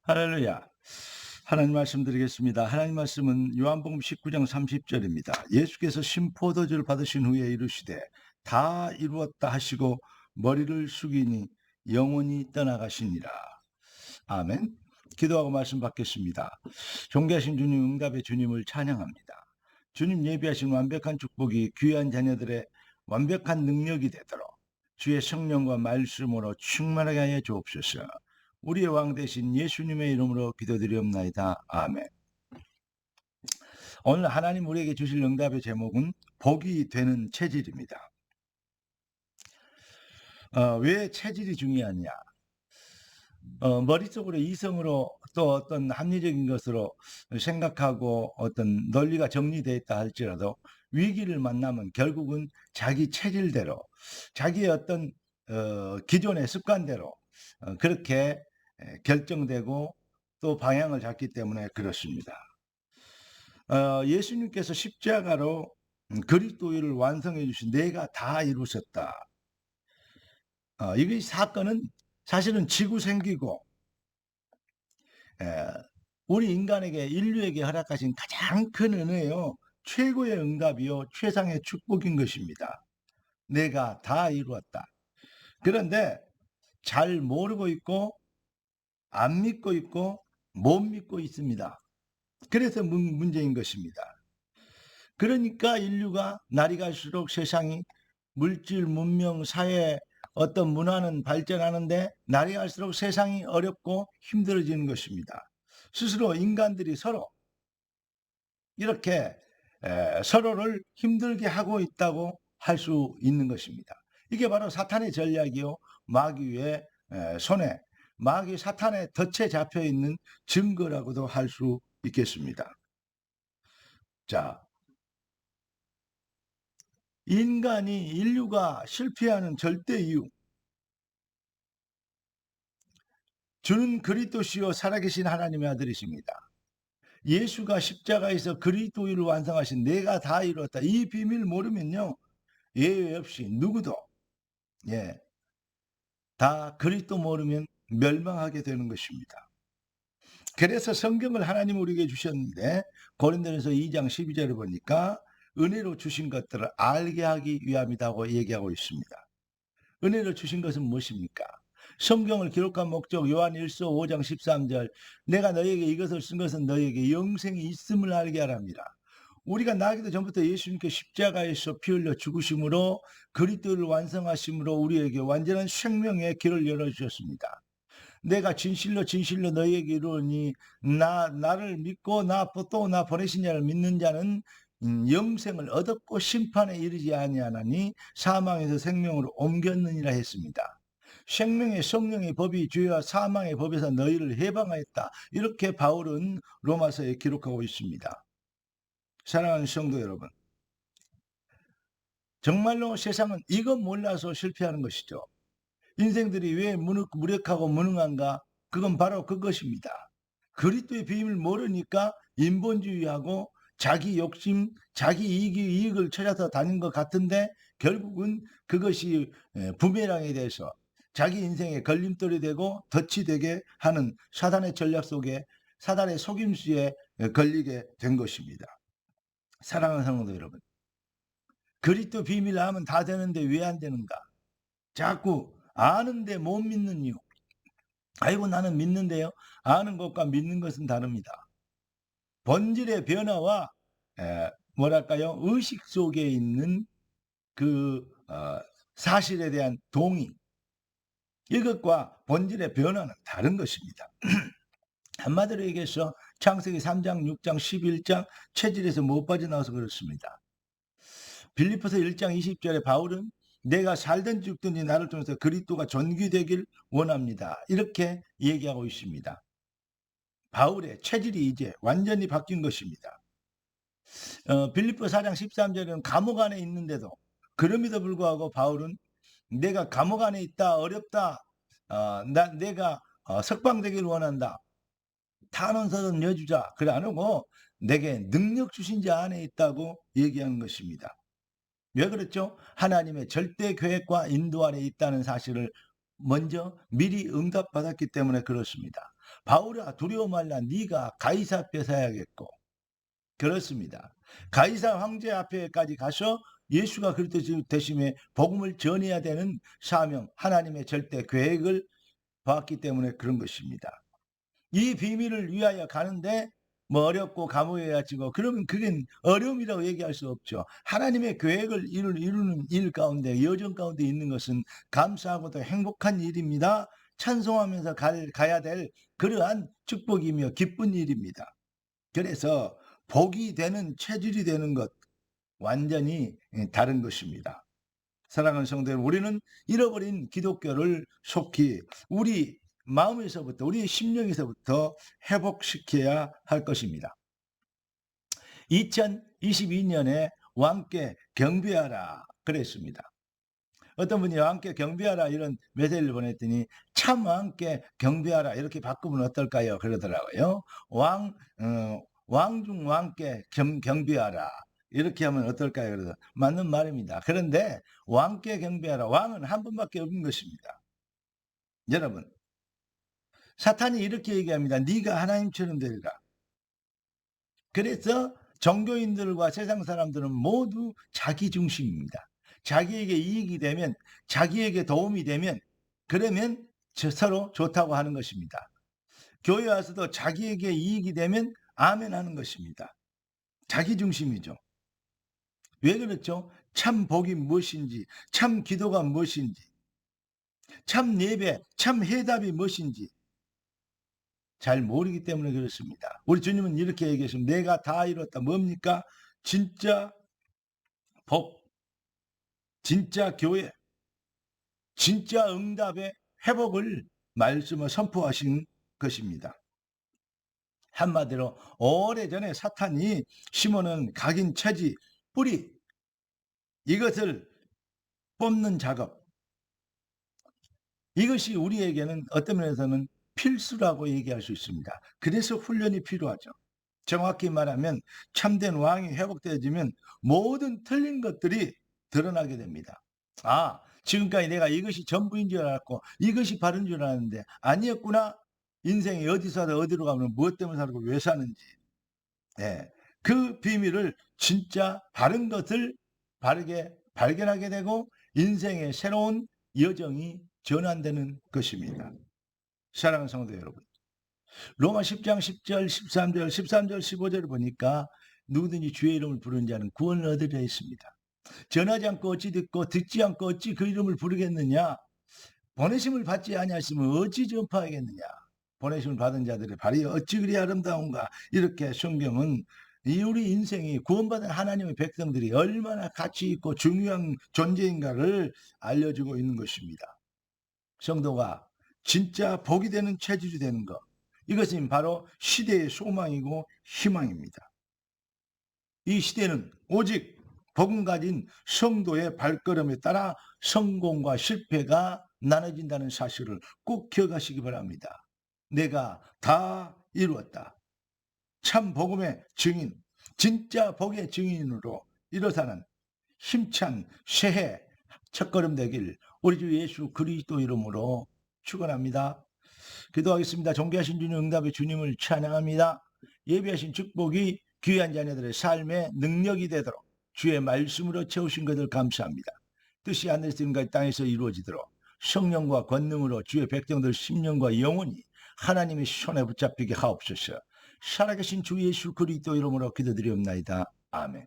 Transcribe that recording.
할렐루야. 하나님 말씀 드리겠습니다. 하나님 말씀은 요한복음 19장 30절입니다. 예수께서 신포도주를 받으신 후에 이르시되 다 이루었다 하시고 머리를 숙이니 영원히 떠나가시니라. 아멘. 기도하고 말씀 받겠습니다. 존귀하신 주님, 응답의 주님을 찬양합니다. 주님 예비하신 완벽한 축복이 귀한 자녀들의 완벽한 능력이 되도록 주의 성령과 말씀으로 충만하게 하여 주옵소서. 우리의 왕 되신 예수님의 이름으로 기도드리옵나이다. 아멘. 오늘 하나님 우리에게 주실 응답의 제목은 복이 되는 체질입니다. 왜 체질이 중요하냐? 머릿속으로 이성으로 또 어떤 합리적인 것으로 생각하고 어떤 논리가 정리되어 있다 할지라도 위기를 만나면 결국은 자기 체질대로 자기의 어떤 기존의 습관대로 그렇게 결정되고 또 방향을 잡기 때문에 그렇습니다. 예수님께서 십자가로 그리스도를 완성해 주신 내가 다 이루셨다. 이 사건은 사실은 지구 생기고 우리 인간에게 인류에게 허락하신 가장 큰 은혜요. 최고의 응답이요. 최상의 축복인 것입니다. 내가 다 이루었다. 그런데 잘 모르고 있고 안 믿고 있고 못 믿고 있습니다. 그래서 문제인 것입니다. 그러니까 인류가 날이 갈수록 세상이 물질, 문명, 사회, 어떤 문화는 발전하는데 날이 갈수록 세상이 어렵고 힘들어지는 것입니다. 스스로 인간들이 서로 이렇게 서로를 힘들게 하고 있다고 할 수 있는 것입니다. 이게 바로 사탄의 전략이요. 마귀의 손에, 마귀 사탄의 덫에 잡혀 있는 증거라고도 할 수 있겠습니다. 자, 인류가 실패하는 절대 이유. 주는 그리스도시요 살아계신 하나님의 아들이십니다. 예수가 십자가에서 그리스도를 완성하신 내가 다 이루었다. 이 비밀 모르면요. 예외 없이 누구도 다 그리스도 모르면 멸망하게 되는 것입니다. 그래서 성경을 하나님 우리에게 주셨는데 고린도전서 2장 12절에 보니까 은혜로 주신 것들을 알게 하기 위함이라고 얘기하고 있습니다. 은혜로 주신 것은 무엇입니까? 성경을 기록한 목적 요한 1서 5장 13절 내가 너에게 이것을 쓴 것은 너에게 영생이 있음을 알게 하랍니다. 우리가 나기도 전부터 예수님께 십자가에서 피 흘려 죽으심으로 그리스도를 완성하심으로 우리에게 완전한 생명의 길을 열어주셨습니다. 내가 진실로 진실로 너희에게 이르노니 나를 믿고 또 나 보내신 자를 믿는 자는 영생을 얻었고 심판에 이르지 아니하나니 사망에서 생명으로 옮겼느니라 했습니다. 생명의 성령의 법이 죄와 사망의 법에서 너희를 해방하였다. 이렇게 바울은 로마서에 기록하고 있습니다. 사랑하는 성도 여러분, 정말로 세상은 이것 몰라서 실패하는 것이죠. 인생들이 왜 무력하고 무능한가? 그건 바로 그것입니다. 그리스도의 비밀을 모르니까 인본주의하고 자기 욕심, 자기 이익을 찾아서 다닌 것 같은데 결국은 그것이 부메랑이 돼서 자기 인생의 걸림돌이 되고 덫이 되게 하는 사단의 전략 속에 사단의 속임수에 걸리게 된 것입니다. 사랑하는 성도 여러분, 그리스도 비밀 하면 다 되는데 왜 안 되는가? 자꾸 아는데 못 믿는 이유. 아이고 나는 믿는데요. 아는 것과 믿는 것은 다릅니다. 본질의 변화와 뭐랄까요? 의식 속에 있는 그 사실에 대한 동의. 이것과 본질의 변화는 다른 것입니다. 한마디로 얘기해서 창세기 3장, 6장, 11장 체질에서 못 빠져나와서 그렇습니다. 빌립보서 1장 20절에 바울은 내가 살든 죽든지 나를 통해서 그리스도가 존귀되길 원합니다. 이렇게 얘기하고 있습니다. 바울의 체질이 이제 완전히 바뀐 것입니다. 빌립보 4장 13절에는 감옥 안에 있는데도 그럼에도 불구하고 바울은 내가 감옥 안에 있다 어렵다 내가 석방되길 원한다. 탄원서는 내주자. 그래 안 하고 내게 능력 주신 자 안에 있다고 얘기하는 것입니다. 왜 그렇죠? 하나님의 절대 계획과 인도 안에 있다는 사실을 먼저 미리 응답받았기 때문에 그렇습니다. 바울아 두려워 말라 네가 가이사 앞에 서야겠고. 그렇습니다. 가이사 황제 앞에까지 가서 예수가 그리스도 되심에 복음을 전해야 되는 사명, 하나님의 절대 계획을 봤기 때문에 그런 것입니다. 이 비밀을 위하여 가는데 뭐 어렵고 감옥에 갇히고 그러면 그게 어려움이라고 얘기할 수 없죠. 하나님의 계획을 이루는 일 가운데, 여정 가운데 있는 것은 감사하고도 행복한 일입니다. 찬송하면서 가야 될 그러한 축복이며 기쁜 일입니다. 그래서 복이 되는, 체질이 되는 것, 완전히 다른 것입니다. 사랑하는 성도 여러분, 우리는 잃어버린 기독교를 속히 우리 마음에서부터, 우리의 심령에서부터 회복시켜야 할 것입니다. 2022년에 왕께 경배하라 그랬습니다. 어떤 분이 왕께 경배하라 이런 메시지를 보냈더니 참 왕께 경배하라 이렇게 바꾸면 어떨까요? 그러더라고요. 왕중 왕께 경배하라 이렇게 하면 어떨까요? 그래서 맞는 말입니다. 그런데 왕께 경배하라, 왕은 한 분밖에 없는 것입니다. 여러분, 사탄이 이렇게 얘기합니다. 네가 하나님처럼 되리라. 그래서 종교인들과 세상 사람들은 모두 자기 중심입니다. 자기에게 이익이 되면, 자기에게 도움이 되면, 그러면 서로 좋다고 하는 것입니다. 교회 와서도 자기에게 이익이 되면 아멘 하는 것입니다. 자기 중심이죠. 왜 그렇죠? 참 복이 무엇인지, 참 기도가 무엇인지, 참 예배, 참 해답이 무엇인지 잘 모르기 때문에 그렇습니다. 우리 주님은 이렇게 얘기했습니다. 내가 다 이뤘다. 뭡니까? 진짜 복, 진짜 교회, 진짜 응답의 회복을 말씀을 선포하신 것입니다. 한마디로 오래전에 사탄이 심어놓은 각인 체지, 뿌리, 이것을 뽑는 작업, 이것이 우리에게는 어떤 면에서는 필수라고 얘기할 수 있습니다. 그래서 훈련이 필요하죠. 정확히 말하면 참된 왕이 회복되어지면 모든 틀린 것들이 드러나게 됩니다. 아, 지금까지 내가 이것이 전부인 줄 알았고 이것이 바른 줄 알았는데 아니었구나. 인생이 어디서 어디로 가면 무엇 때문에 살고 왜 사는지. 예, 그 비밀을 진짜 바른 것을 바르게 발견하게 되고 인생의 새로운 여정이 전환되는 것입니다. 사랑하는 성도 여러분, 로마 10장 10절 13절 15절을 보니까 누구든지 주의 이름을 부르는 자는 구원을 얻으려 했습니다. 전하지 않고 어찌 듣고 듣지 않고 어찌 그 이름을 부르겠느냐. 보내심을 받지 아니하시면 어찌 전파하겠느냐. 보내심을 받은 자들의 발이 어찌 그리 아름다운가. 이렇게 성경은 이 우리 인생이 구원받은 하나님의 백성들이 얼마나 가치 있고 중요한 존재인가를 알려주고 있는 것입니다. 성도가 진짜 복이 되는 체질이 되는 것, 이것은 바로 시대의 소망이고 희망입니다. 이 시대는 오직 복음 가진 성도의 발걸음에 따라 성공과 실패가 나눠진다는 사실을 꼭 기억하시기 바랍니다. 내가 다 이루었다. 참 복음의 증인, 진짜 복의 증인으로 일어서는 힘찬 새해 첫걸음 되길 우리 주 예수 그리스도 이름으로 축원합니다. 기도하겠습니다. 존귀하신 주님, 응답의 주님을 찬양합니다. 예비하신 축복이 귀한 자녀들의 삶의 능력이 되도록 주의 말씀으로 채우신 것을 감사합니다. 뜻이 하늘에서 이루어진 땅에서 이루어지도록 성령과 권능으로 주의 백성들 심령과 영혼이 하나님의 손에 붙잡히게 하옵소서. 살아계신 주 예수 그리스도 이름으로 기도드리옵나이다. 아멘.